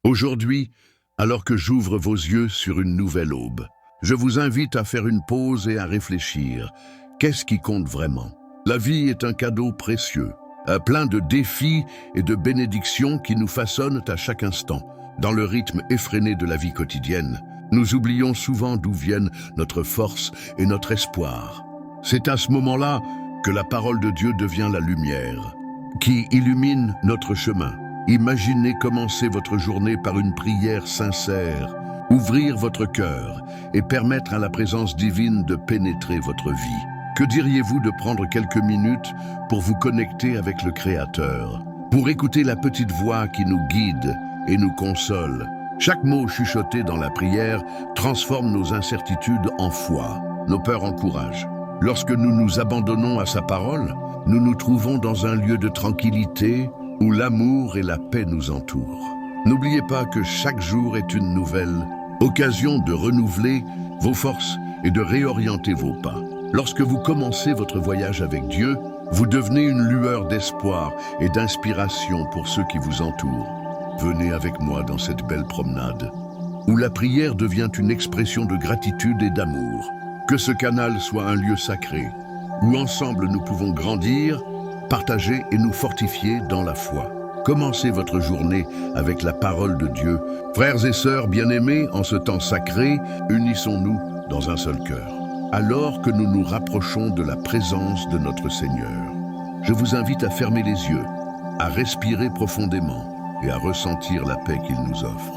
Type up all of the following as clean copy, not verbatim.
Aujourd'hui, alors que j'ouvre vos yeux sur une nouvelle aube, je vous invite à faire une pause et à réfléchir. Qu'est-ce qui compte vraiment? La vie est un cadeau précieux, plein de défis et de bénédictions qui nous façonnent à chaque instant. Dans le rythme effréné de la vie quotidienne, nous oublions souvent d'où viennent notre force et notre espoir. C'est à ce moment-là que la parole de Dieu devient la lumière, qui illumine notre chemin. Imaginez commencer votre journée par une prière sincère, ouvrir votre cœur et permettre à la présence divine de pénétrer votre vie. Que diriez-vous de prendre quelques minutes pour vous connecter avec le Créateur, pour écouter la petite voix qui nous guide et nous console? Chaque mot chuchoté dans la prière transforme nos incertitudes en foi, nos peurs en courage. Lorsque nous nous abandonnons à sa parole, nous nous trouvons dans un lieu de tranquillité où l'amour et la paix nous entourent. N'oubliez pas que chaque jour est une nouvelle occasion de renouveler vos forces et de réorienter vos pas. Lorsque vous commencez votre voyage avec Dieu, vous devenez une lueur d'espoir et d'inspiration pour ceux qui vous entourent. Venez avec moi dans cette belle promenade, où la prière devient une expression de gratitude et d'amour. Que ce canal soit un lieu sacré, où ensemble nous pouvons grandir, partager et nous fortifier dans la foi. Commencez votre journée avec la parole de Dieu. Frères et sœurs bien-aimés, en ce temps sacré, unissons-nous dans un seul cœur. Alors que nous nous rapprochons de la présence de notre Seigneur, je vous invite à fermer les yeux, à respirer profondément et à ressentir la paix qu'il nous offre.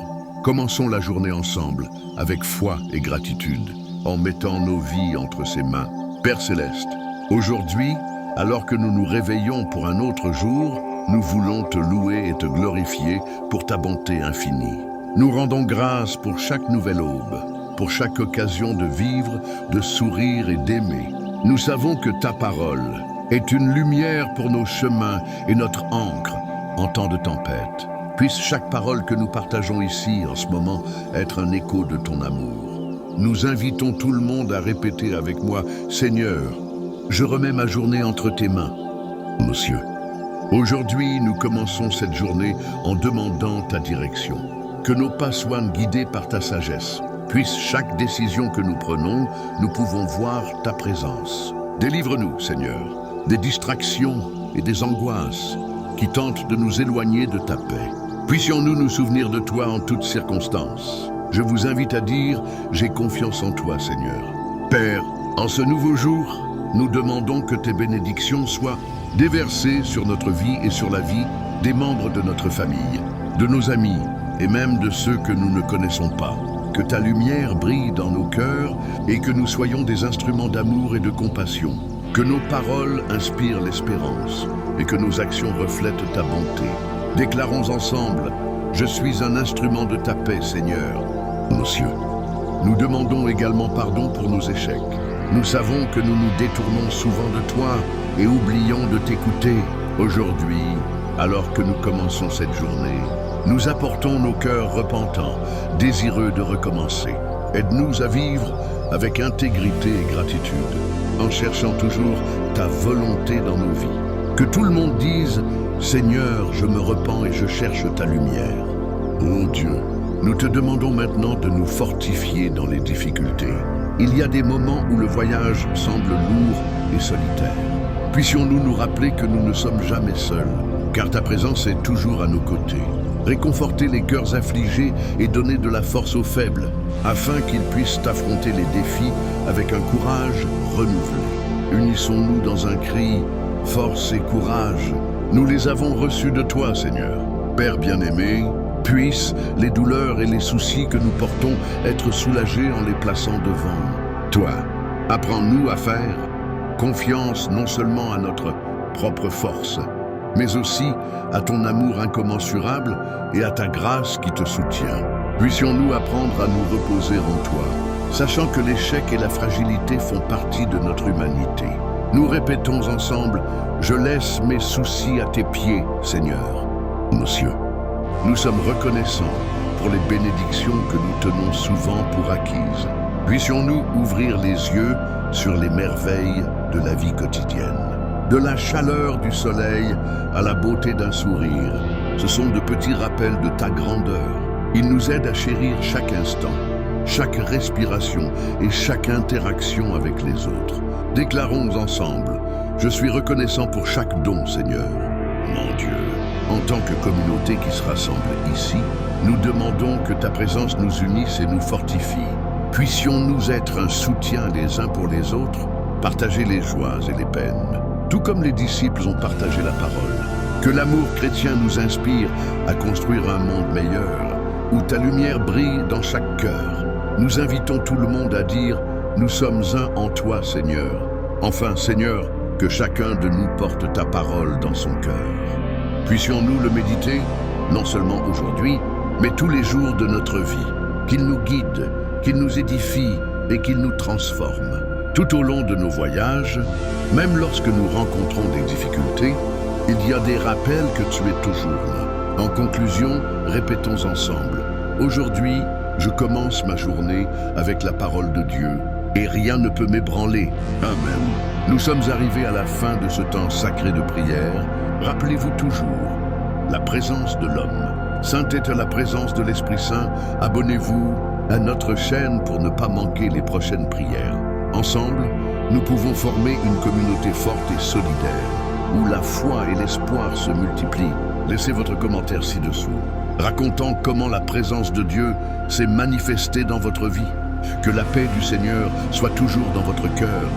Commençons la journée ensemble, avec foi et gratitude, en mettant nos vies entre ses mains. Père Céleste, aujourd'hui, alors que nous nous réveillons pour un autre jour, nous voulons te louer et te glorifier pour ta bonté infinie. Nous rendons grâce pour chaque nouvelle aube, pour chaque occasion de vivre, de sourire et d'aimer. Nous savons que ta parole est une lumière pour nos chemins et notre ancre en temps de tempête. Puisse chaque parole que nous partageons ici en ce moment être un écho de ton amour. Nous invitons tout le monde à répéter avec moi: Seigneur, je remets ma journée entre tes mains, nos cieux. Aujourd'hui, nous commençons cette journée en demandant ta direction. Que nos pas soient guidés par ta sagesse. Puisse chaque décision que nous prenons, nous pouvons voir ta présence. Délivre-nous, Seigneur, des distractions et des angoisses qui tentent de nous éloigner de ta paix. Puissions-nous nous souvenir de toi en toutes circonstances. Je vous invite à dire: j'ai confiance en toi, Seigneur. Père, en ce nouveau jour, nous demandons que tes bénédictions soient déversées sur notre vie et sur la vie des membres de notre famille, de nos amis et même de ceux que nous ne connaissons pas. Que ta lumière brille dans nos cœurs et que nous soyons des instruments d'amour et de compassion. Que nos paroles inspirent l'espérance et que nos actions reflètent ta bonté. Déclarons ensemble: je suis un instrument de ta paix, Seigneur, nos cieux. Nous demandons également pardon pour nos échecs. Nous savons que nous nous détournons souvent de toi et oublions de t'écouter. Aujourd'hui, alors que nous commençons cette journée, nous apportons nos cœurs repentants, désireux de recommencer. Aide-nous à vivre avec intégrité et gratitude, en cherchant toujours ta volonté dans nos vies. Que tout le monde dise: Seigneur, je me repens et je cherche ta lumière. Ô Dieu, nous te demandons maintenant de nous fortifier dans les difficultés. Il y a des moments où le voyage semble lourd et solitaire. Puissions-nous nous rappeler que nous ne sommes jamais seuls, car ta présence est toujours à nos côtés. Réconforter les cœurs affligés et donner de la force aux faibles, afin qu'ils puissent affronter les défis avec un courage renouvelé. Unissons-nous dans un cri: force et courage. Nous les avons reçus de toi, Seigneur. Père bien-aimé, puissent les douleurs et les soucis que nous portons être soulagés en les plaçant devant toi. Apprends-nous à faire confiance non seulement à notre propre force, mais aussi à ton amour incommensurable et à ta grâce qui te soutient. Puissions-nous apprendre à nous reposer en toi, sachant que l'échec et la fragilité font partie de notre humanité. Nous répétons ensemble: je laisse mes soucis à tes pieds, Seigneur, nos cieux. Nous sommes reconnaissants pour les bénédictions que nous tenons souvent pour acquises. Puissions-nous ouvrir les yeux sur les merveilles de la vie quotidienne. De la chaleur du soleil à la beauté d'un sourire, ce sont de petits rappels de ta grandeur. Il nous aide à chérir chaque instant, chaque respiration et chaque interaction avec les autres. Déclarons ensemble: je suis reconnaissant pour chaque don, Seigneur. Mon Dieu, en tant que communauté qui se rassemble ici, nous demandons que ta présence nous unisse et nous fortifie. Puissions-nous être un soutien les uns pour les autres, partager les joies et les peines, tout comme les disciples ont partagé la parole. Que l'amour chrétien nous inspire à construire un monde meilleur, où ta lumière brille dans chaque cœur. Nous invitons tout le monde à dire: nous sommes un en toi, Seigneur. Enfin, Seigneur, que chacun de nous porte ta parole dans son cœur. Puissions-nous le méditer, non seulement aujourd'hui, mais tous les jours de notre vie. Qu'il nous guide, qu'il nous édifie et qu'il nous transforme. Tout au long de nos voyages, même lorsque nous rencontrons des difficultés, il y a des rappels que tu es toujours là. En conclusion, répétons ensemble: aujourd'hui, je commence ma journée avec la parole de Dieu et rien ne peut m'ébranler. Amen. Nous sommes arrivés à la fin de ce temps sacré de prière. Rappelez-vous toujours la présence de l'homme. Sainte est la présence de l'Esprit Saint. Abonnez-vous à notre chaîne pour ne pas manquer les prochaines prières. Ensemble, nous pouvons former une communauté forte et solidaire, où la foi et l'espoir se multiplient. Laissez votre commentaire ci-dessous, racontant comment la présence de Dieu s'est manifestée dans votre vie. Que la paix du Seigneur soit toujours dans votre cœur.